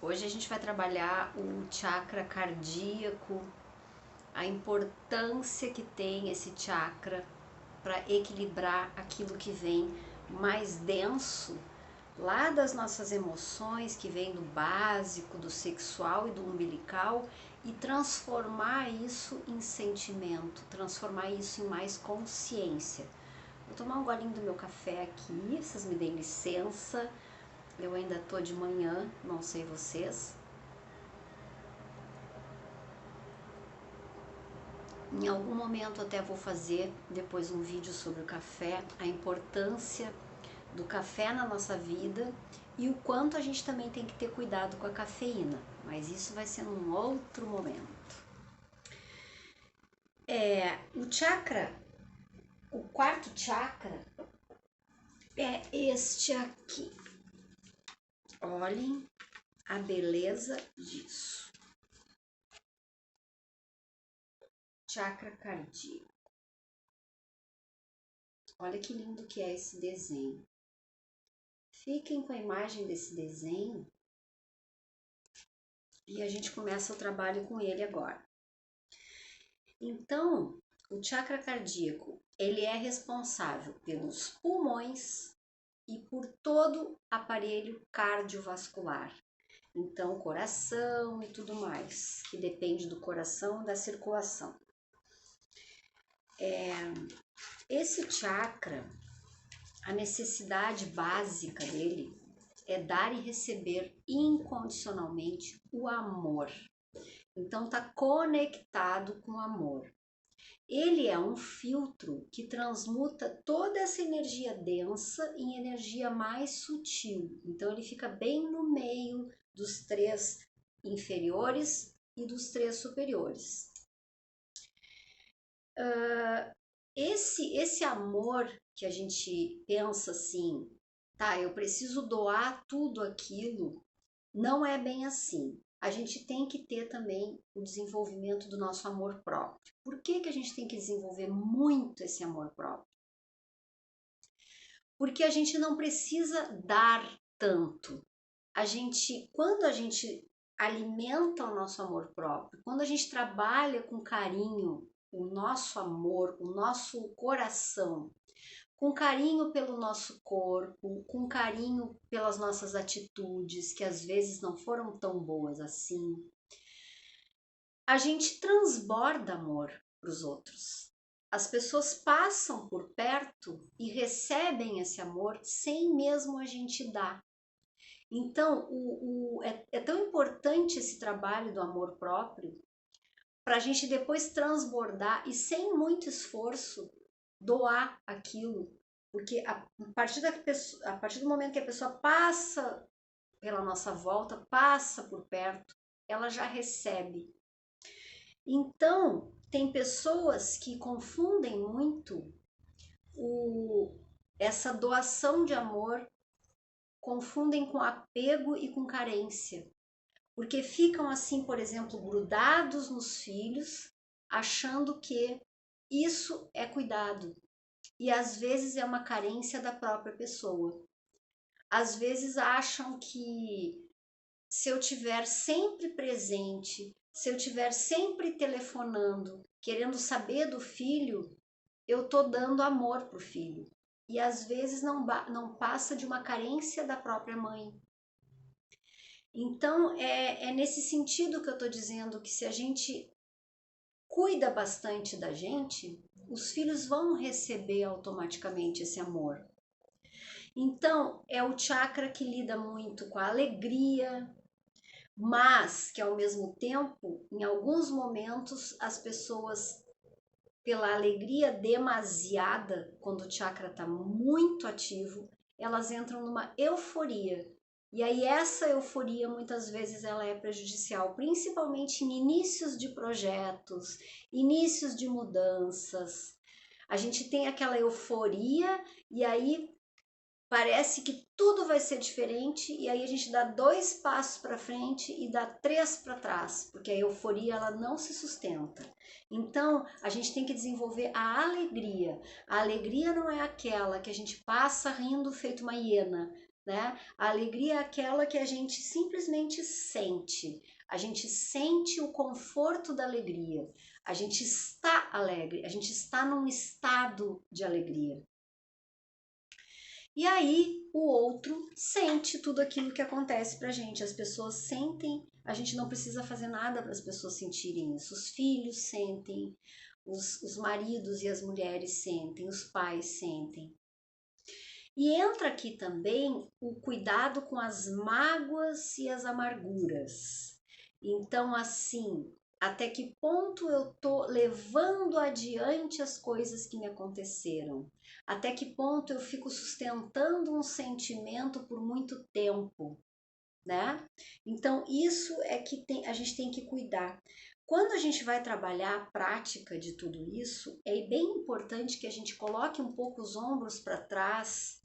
Hoje a gente vai trabalhar o chakra cardíaco, a importância que tem esse chakra para equilibrar aquilo que vem mais denso lá das nossas emoções, que vem do básico, do sexual e do umbilical, e transformar isso em sentimento, transformar isso em mais consciência. Vou tomar um golinho do meu café aqui, vocês me deem licença. Eu ainda tô de manhã, não sei vocês. Em algum momento até vou fazer depois um vídeo sobre o café, a importância do café na nossa vida e o quanto a gente também tem que ter cuidado com a cafeína, mas isso vai ser num outro momento. O chakra, o quarto chakra é este aqui. Olhem a beleza disso. Chakra cardíaco. Olha que lindo que é esse desenho. Fiquem com a imagem desse desenho e a gente começa o trabalho com ele agora. Então, o chakra cardíaco, ele é responsável pelos pulmões e por todo o aparelho cardiovascular. Então, coração e tudo mais, que depende do coração e da circulação. Esse chakra, a necessidade básica dele é dar e receber incondicionalmente o amor. Então tá conectado com o amor. Ele é um filtro que transmuta toda essa energia densa em energia mais sutil. Então ele fica bem no meio dos três inferiores e dos três superiores. Esse amor que a gente pensa assim, tá, eu preciso doar tudo aquilo, não é bem assim. A gente tem que ter também o desenvolvimento do nosso amor próprio. Por que a gente tem que desenvolver muito esse amor próprio? Porque a gente não precisa dar tanto. Quando a gente alimenta o nosso amor próprio, quando a gente trabalha com carinho o nosso amor, o nosso coração, com carinho pelo nosso corpo, com carinho pelas nossas atitudes, que às vezes não foram tão boas assim, a gente transborda amor para os outros. As pessoas passam por perto e recebem esse amor sem mesmo a gente dar. Então, é tão importante esse trabalho do amor próprio para a gente depois transbordar e sem muito esforço doar aquilo, porque a partir do momento que a pessoa passa pela nossa volta, passa por perto, ela já recebe. Então, tem pessoas que confundem muito essa doação de amor, confundem com apego e com carência, porque ficam assim, por exemplo, grudados nos filhos, achando que isso é cuidado. E às vezes é uma carência da própria pessoa. Às vezes acham que se eu tiver sempre presente, se eu tiver sempre telefonando, querendo saber do filho, eu tô dando amor pro filho. E às vezes não passa de uma carência da própria mãe. Então é nesse sentido que eu tô dizendo que se a gente cuida bastante da gente, os filhos vão receber automaticamente esse amor. Então, é o chakra que lida muito com a alegria, mas que ao mesmo tempo, em alguns momentos, as pessoas, pela alegria demasiada, quando o chakra está muito ativo, elas entram numa euforia. E aí essa euforia muitas vezes ela é prejudicial, principalmente em inícios de projetos, inícios de mudanças. A gente tem aquela euforia e aí parece que tudo vai ser diferente e aí a gente dá 2 passos para frente e dá 3 para trás, porque a euforia ela não se sustenta. Então, a gente tem que desenvolver a alegria. A alegria não é aquela que a gente passa rindo feito uma hiena. né? A alegria é aquela que a gente simplesmente sente. A gente sente o conforto da alegria. A gente está alegre, a gente está num estado de alegria. E aí o outro sente tudo aquilo que acontece pra gente. As pessoas sentem, a gente não precisa fazer nada para as pessoas sentirem isso. Os filhos sentem, os maridos e as mulheres sentem, os pais sentem. E entra aqui também o cuidado com as mágoas e as amarguras. Então, assim, até que ponto eu tô levando adiante as coisas que me aconteceram? Até que ponto eu fico sustentando um sentimento por muito tempo, né? Então, isso é que a gente tem que cuidar. Quando a gente vai trabalhar a prática de tudo isso, é bem importante que a gente coloque um pouco os ombros para trás,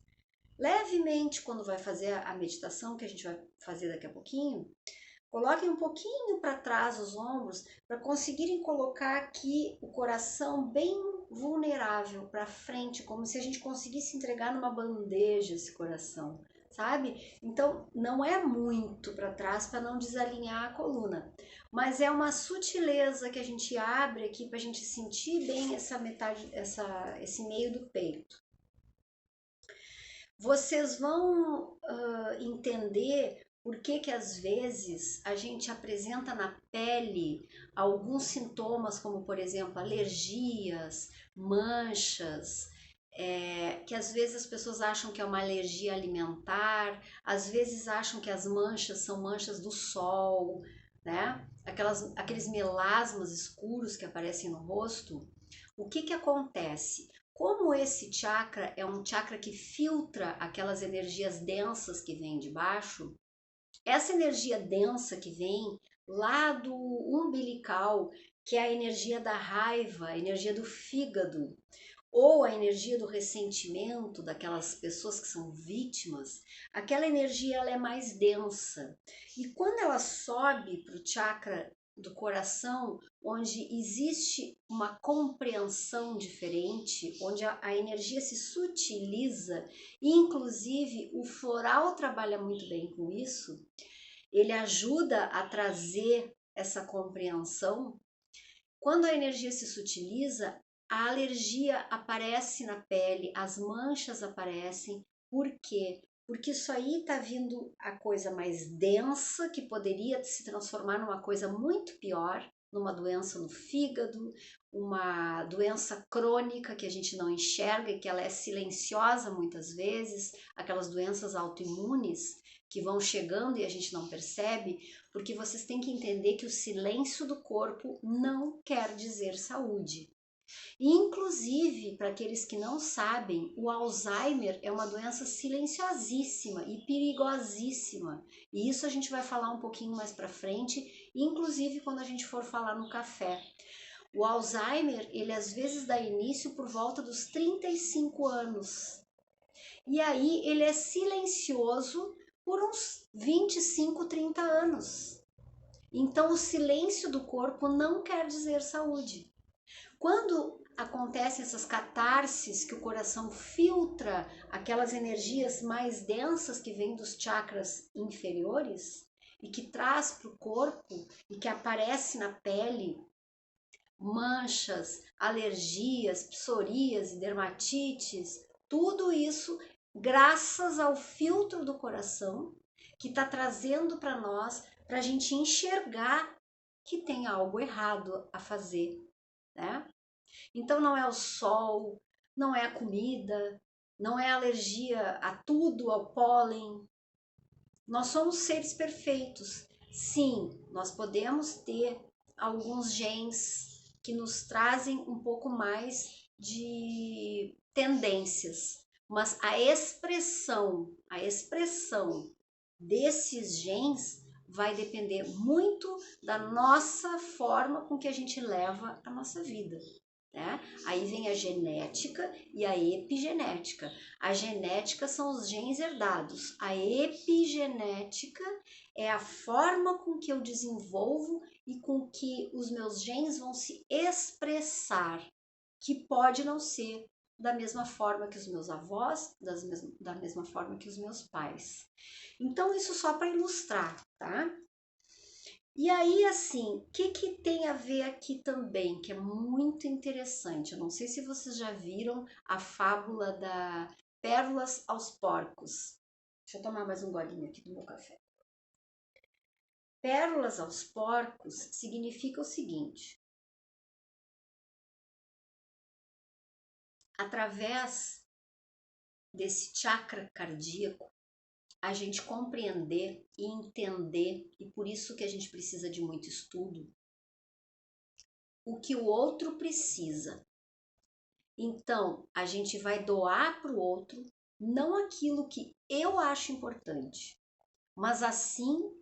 levemente, quando vai fazer a meditação, que a gente vai fazer daqui a pouquinho. Coloquem um pouquinho para trás os ombros para conseguirem colocar aqui o coração bem vulnerável para frente, como se a gente conseguisse entregar numa bandeja esse coração, sabe? Então não é muito para trás para não desalinhar a coluna, mas é uma sutileza que a gente abre aqui para a gente sentir bem essa metade, esse meio do peito. Vocês vão entender por que às vezes a gente apresenta na pele alguns sintomas, como por exemplo alergias, manchas, que às vezes as pessoas acham que é uma alergia alimentar, às vezes acham que as manchas são manchas do sol, né? Aqueles melasmas escuros que aparecem no rosto. O que acontece? Como esse chakra é um chakra que filtra aquelas energias densas que vêm de baixo, essa energia densa que vem lá do umbilical, que é a energia da raiva, a energia do fígado, ou a energia do ressentimento daquelas pessoas que são vítimas, aquela energia ela é mais densa. E quando ela sobe para o chakra do coração, onde existe uma compreensão diferente, onde a energia se sutiliza, e inclusive o floral trabalha muito bem com isso, ele ajuda a trazer essa compreensão. Quando a energia se sutiliza, a alergia aparece na pele, as manchas aparecem. Por quê? Porque isso aí está vindo a coisa mais densa, que poderia se transformar numa coisa muito pior, numa doença no fígado, uma doença crônica que a gente não enxerga e que ela é silenciosa muitas vezes, aquelas doenças autoimunes que vão chegando e a gente não percebe, porque vocês têm que entender que o silêncio do corpo não quer dizer saúde. Inclusive, para aqueles que não sabem, o Alzheimer é uma doença silenciosíssima e perigosíssima. E isso a gente vai falar um pouquinho mais para frente, inclusive quando a gente for falar no café. O Alzheimer, ele às vezes dá início por volta dos 35 anos. E aí ele é silencioso por uns 25, 30 anos. Então o silêncio do corpo não quer dizer saúde. Quando acontecem essas catarses que o coração filtra aquelas energias mais densas que vêm dos chakras inferiores e que traz para o corpo e que aparece na pele, manchas, alergias, psorias, dermatites, tudo isso graças ao filtro do coração que está trazendo para nós, para a gente enxergar que tem algo errado a fazer, né? Então não é o sol, não é a comida, não é a alergia a tudo, ao pólen. Nós somos seres perfeitos. Sim, nós podemos ter alguns genes que nos trazem um pouco mais de tendências, mas a expressão desses genes vai depender muito da nossa forma com que a gente leva a nossa vida. Né? Aí vem a genética e a epigenética. A genética são os genes herdados. A epigenética é a forma com que eu desenvolvo e com que os meus genes vão se expressar, que pode não ser da mesma forma que os meus avós, da mesma forma que os meus pais. Então, isso só para ilustrar, tá? E aí, assim, o que tem a ver aqui também, que é muito interessante? Eu não sei se vocês já viram a fábula da Pérolas aos Porcos. Deixa eu tomar mais um golinho aqui do meu café. Pérolas aos porcos significa o seguinte: através desse chakra cardíaco, a gente compreender e entender, e por isso que a gente precisa de muito estudo, o que o outro precisa. Então, a gente vai doar para o outro não aquilo que eu acho importante, mas sim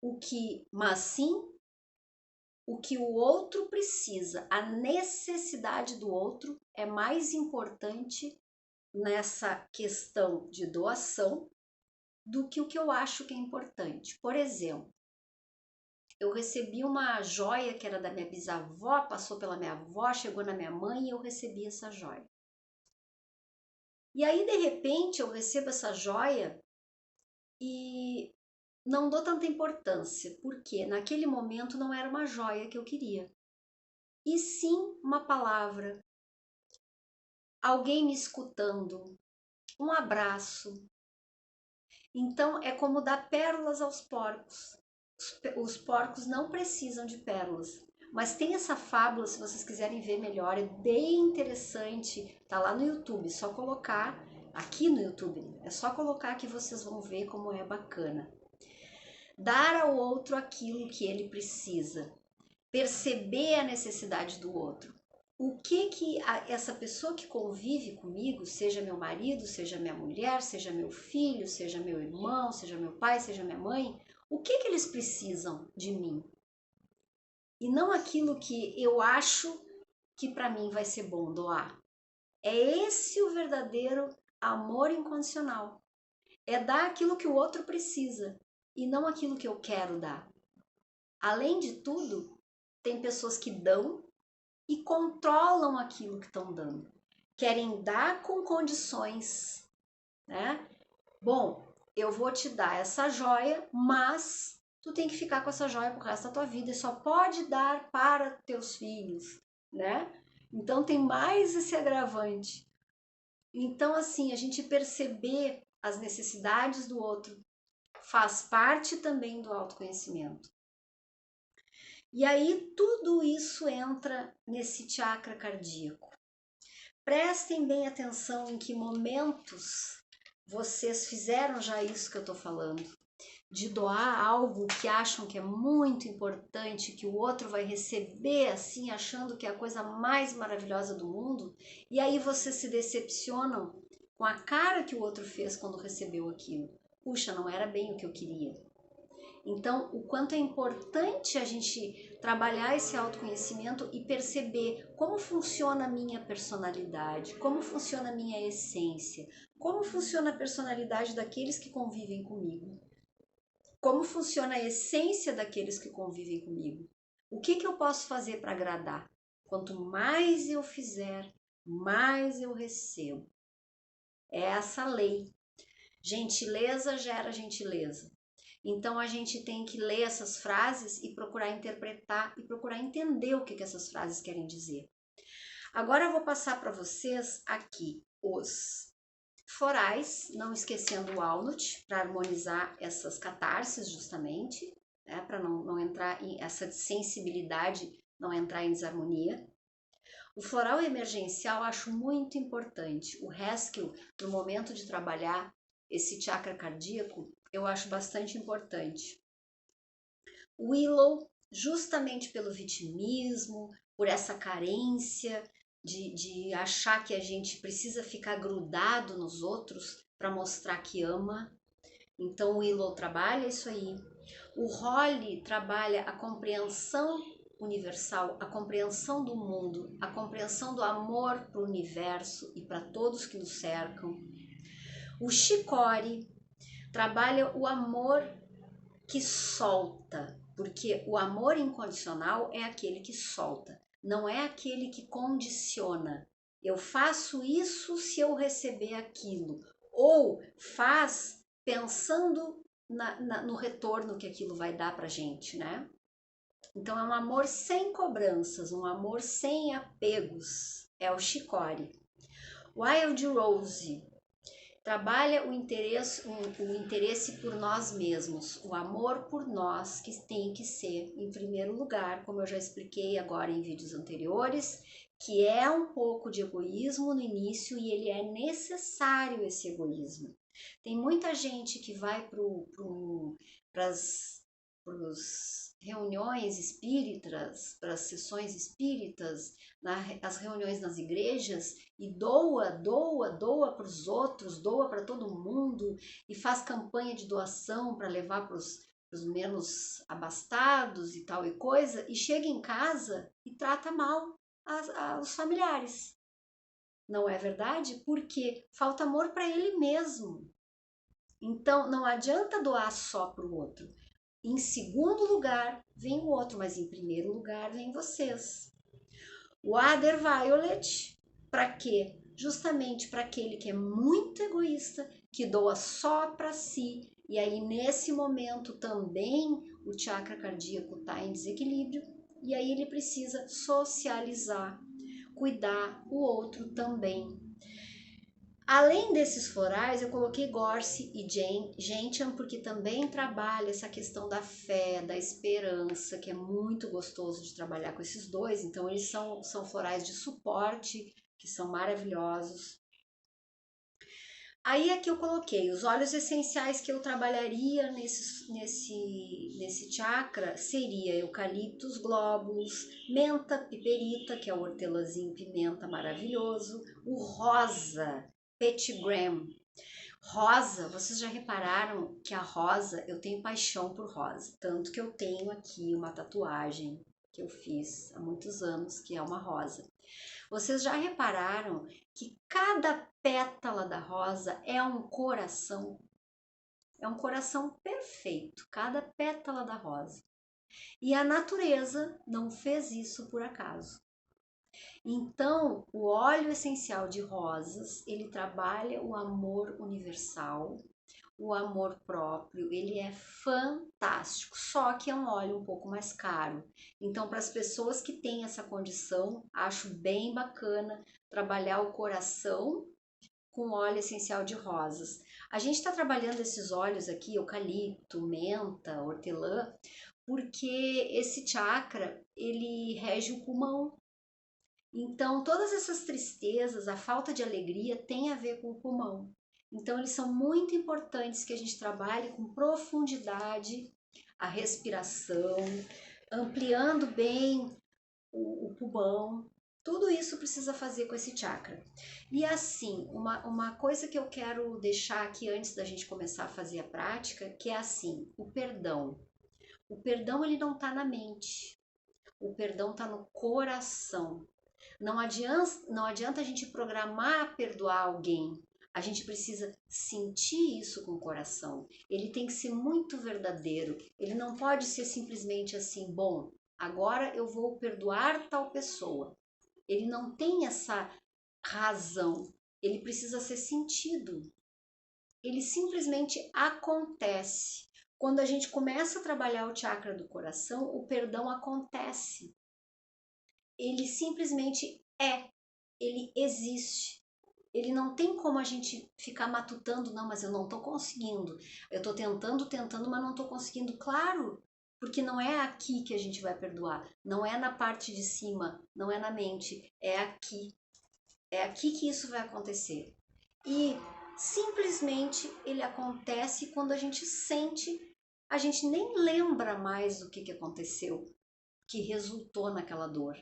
o que o outro precisa. A necessidade do outro é mais importante nessa questão de doação do que o que eu acho que é importante. Por exemplo, eu recebi uma joia que era da minha bisavó, passou pela minha avó, chegou na minha mãe e eu recebi essa joia. E aí, de repente, eu recebo essa joia e não dou tanta importância, porque naquele momento não era uma joia que eu queria, e sim uma palavra, alguém me escutando, um abraço. Então é como dar pérolas aos porcos. Os porcos não precisam de pérolas. Mas tem essa fábula, se vocês quiserem ver melhor, é bem interessante. Tá lá no YouTube, só colocar aqui no YouTube. É só colocar que vocês vão ver como é bacana. Dar ao outro aquilo que ele precisa. Perceber a necessidade do outro. O que essa pessoa que convive comigo, seja meu marido, seja minha mulher, seja meu filho, seja meu irmão, seja meu pai, seja minha mãe, o que eles precisam de mim? E não aquilo que eu acho que para mim vai ser bom doar. É esse o verdadeiro amor incondicional. É dar aquilo que o outro precisa e não aquilo que eu quero dar. Além de tudo, tem pessoas que dão e controlam aquilo que estão dando. Querem dar com condições, né? Bom, eu vou te dar essa joia, mas tu tem que ficar com essa joia pro resto da tua vida e só pode dar para teus filhos, né? Então tem mais esse agravante. Então, assim, a gente perceber as necessidades do outro faz parte também do autoconhecimento. E aí tudo isso entra nesse chakra cardíaco. Prestem bem atenção em que momentos vocês fizeram já isso que eu estou falando, de doar algo que acham que é muito importante, que o outro vai receber assim, achando que é a coisa mais maravilhosa do mundo, e aí vocês se decepcionam com a cara que o outro fez quando recebeu aquilo. Puxa, não era bem o que eu queria. Então, o quanto é importante a gente trabalhar esse autoconhecimento e perceber como funciona a minha personalidade, como funciona a minha essência, como funciona a personalidade daqueles que convivem comigo, como funciona a essência daqueles que convivem comigo. O que eu posso fazer para agradar? Quanto mais eu fizer, mais eu recebo. É essa lei. Gentileza gera gentileza. Então a gente tem que ler essas frases e procurar interpretar e procurar entender o que essas frases querem dizer. Agora eu vou passar para vocês aqui os florais, não esquecendo o walnut, para harmonizar essas catarses justamente, né, para não entrar em essa sensibilidade, não entrar em desarmonia. O floral emergencial eu acho muito importante. O rescue, no momento de trabalhar esse chakra cardíaco, eu acho bastante importante. O Willow, justamente pelo vitimismo, por essa carência de achar que a gente precisa ficar grudado nos outros para mostrar que ama. Então o Willow trabalha isso aí. O Holly trabalha a compreensão universal, a compreensão do mundo, a compreensão do amor para o universo e para todos que nos cercam. O Chicory trabalha o amor que solta, porque o amor incondicional é aquele que solta, não é aquele que condiciona. Eu faço isso se eu receber aquilo. Ou faz pensando no retorno que aquilo vai dar pra gente, né? Então é um amor sem cobranças, um amor sem apegos. É o Chicory. Wild Rose trabalha o interesse por nós mesmos, o amor por nós, que tem que ser em primeiro lugar, como eu já expliquei agora em vídeos anteriores, que é um pouco de egoísmo no início e ele é necessário esse egoísmo. Tem muita gente que vai para as reuniões espíritas, para as sessões espíritas, as reuniões nas igrejas e doa para os outros, doa para todo mundo e faz campanha de doação para levar para os menos abastados e tal e coisa, e chega em casa e trata mal os familiares. Não é verdade? Porque falta amor para ele mesmo. Então não adianta doar só para o outro. Em segundo lugar vem o outro, mas em primeiro lugar vem vocês. Water Violet, para quê? Justamente para aquele que é muito egoísta, que doa só para si, e aí nesse momento também o chakra cardíaco está em desequilíbrio, e aí ele precisa socializar, cuidar o outro também. Além desses florais, eu coloquei Gorse e Gentian, porque também trabalha essa questão da fé, da esperança, que é muito gostoso de trabalhar com esses dois. Então, eles são florais de suporte, que são maravilhosos. Aí aqui eu coloquei os óleos essenciais que eu trabalharia nesse chakra, seria eucaliptus globulus, menta piperita, que é o hortelãzinho pimenta maravilhoso, o rosa, petigram. Rosa, vocês já repararam que a rosa, eu tenho paixão por rosa, tanto que eu tenho aqui uma tatuagem que eu fiz há muitos anos, que é uma rosa. Vocês já repararam que cada pétala da rosa é um coração? É um coração perfeito, cada pétala da rosa. E a natureza não fez isso por acaso. Então, o óleo essencial de rosas, ele trabalha o amor universal, o amor próprio, ele é fantástico, só que é um óleo um pouco mais caro. Então, para as pessoas que têm essa condição, acho bem bacana trabalhar o coração com óleo essencial de rosas. A gente está trabalhando esses óleos aqui, eucalipto, menta, hortelã, porque esse chakra, ele rege o pulmão. Então, todas essas tristezas, a falta de alegria tem a ver com o pulmão. Então, eles são muito importantes que a gente trabalhe com profundidade a respiração, ampliando bem o pulmão. Tudo isso precisa fazer com esse chakra. E assim, uma coisa que eu quero deixar aqui antes da gente começar a fazer a prática, que é assim, o perdão. O perdão ele não está na mente, o perdão está no coração. Não adianta a gente programar perdoar alguém. A gente precisa sentir isso com o coração. Ele tem que ser muito verdadeiro. Ele não pode ser simplesmente assim, bom, agora eu vou perdoar tal pessoa. Ele não tem essa razão. Ele precisa ser sentido. Ele simplesmente acontece. Quando a gente começa a trabalhar o chakra do coração, o perdão acontece. Ele simplesmente é, ele existe. Ele não tem como a gente ficar matutando, não, mas eu não estou conseguindo. Eu estou tentando, mas não estou conseguindo. Claro, porque não é aqui que a gente vai perdoar. Não é na parte de cima, não é na mente, é aqui. É aqui que isso vai acontecer. E simplesmente ele acontece quando a gente sente, a gente nem lembra mais do que aconteceu, que resultou naquela dor.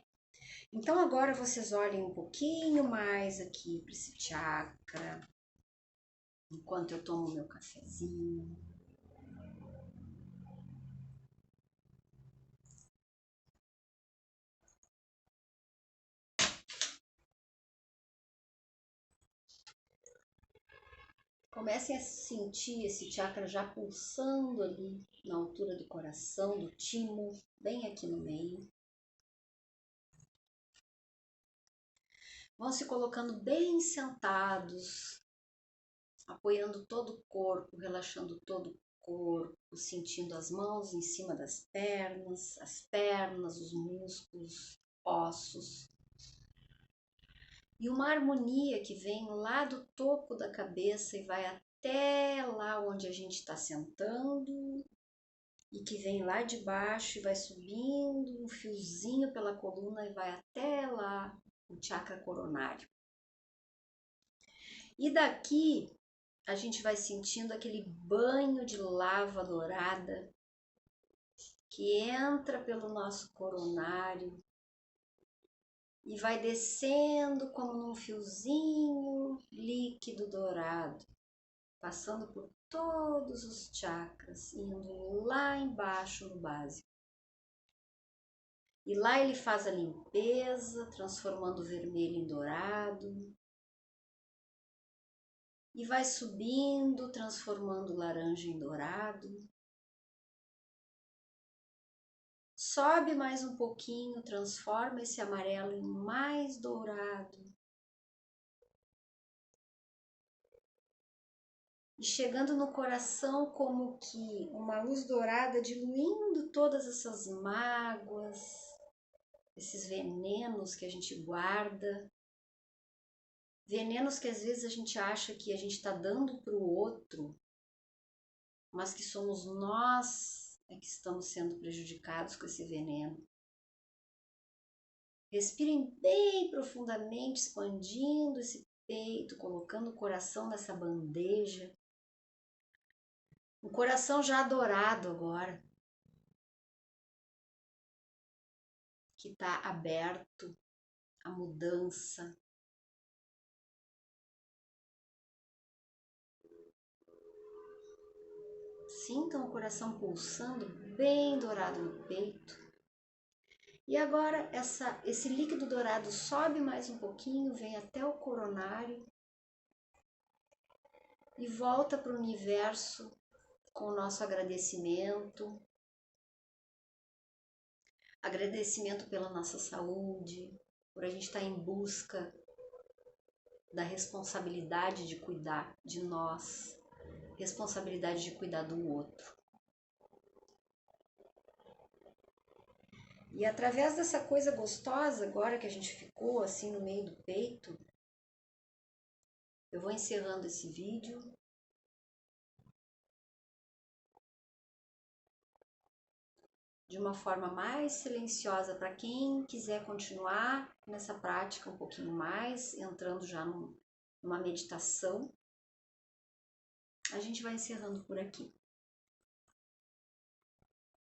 Então agora vocês olhem um pouquinho mais aqui para esse chakra, enquanto eu tomo meu cafezinho. Comecem a sentir esse chakra já pulsando ali na altura do coração, do timo, bem aqui no meio. Vão se colocando bem sentados, apoiando todo o corpo, relaxando todo o corpo, sentindo as mãos em cima das pernas, as pernas, os músculos, ossos. E uma harmonia que vem lá do topo da cabeça e vai até lá onde a gente está sentando, e que vem lá de baixo e vai subindo um fiozinho pela coluna e vai até lá o chakra coronário. E daqui a gente vai sentindo aquele banho de lava dourada que entra pelo nosso coronário e vai descendo como num fiozinho líquido dourado, passando por todos os chakras, indo lá embaixo no básico. E lá ele faz a limpeza, transformando o vermelho em dourado. E vai subindo, transformando o laranja em dourado. Sobe mais um pouquinho, transforma esse amarelo em mais dourado. E chegando no coração, como que uma luz dourada diluindo todas essas mágoas, esses venenos que a gente guarda. Venenos que às vezes a gente acha que a gente está dando para o outro, mas que somos nós que estamos sendo prejudicados com esse veneno. Respirem bem profundamente, expandindo esse peito, colocando o coração nessa bandeja. Um coração já dourado agora, que está aberto à mudança. Sintam o coração pulsando bem dourado no peito. E agora esse líquido dourado sobe mais um pouquinho, vem até o coronário e volta para o universo com o nosso agradecimento. Agradecimento pela nossa saúde, por a gente estar em busca da responsabilidade de cuidar de nós, responsabilidade de cuidar do outro. E através dessa coisa gostosa, agora que a gente ficou assim no meio do peito, eu vou encerrando esse vídeo. De uma forma mais silenciosa para quem quiser continuar nessa prática um pouquinho mais, entrando já numa meditação. A gente vai encerrando por aqui.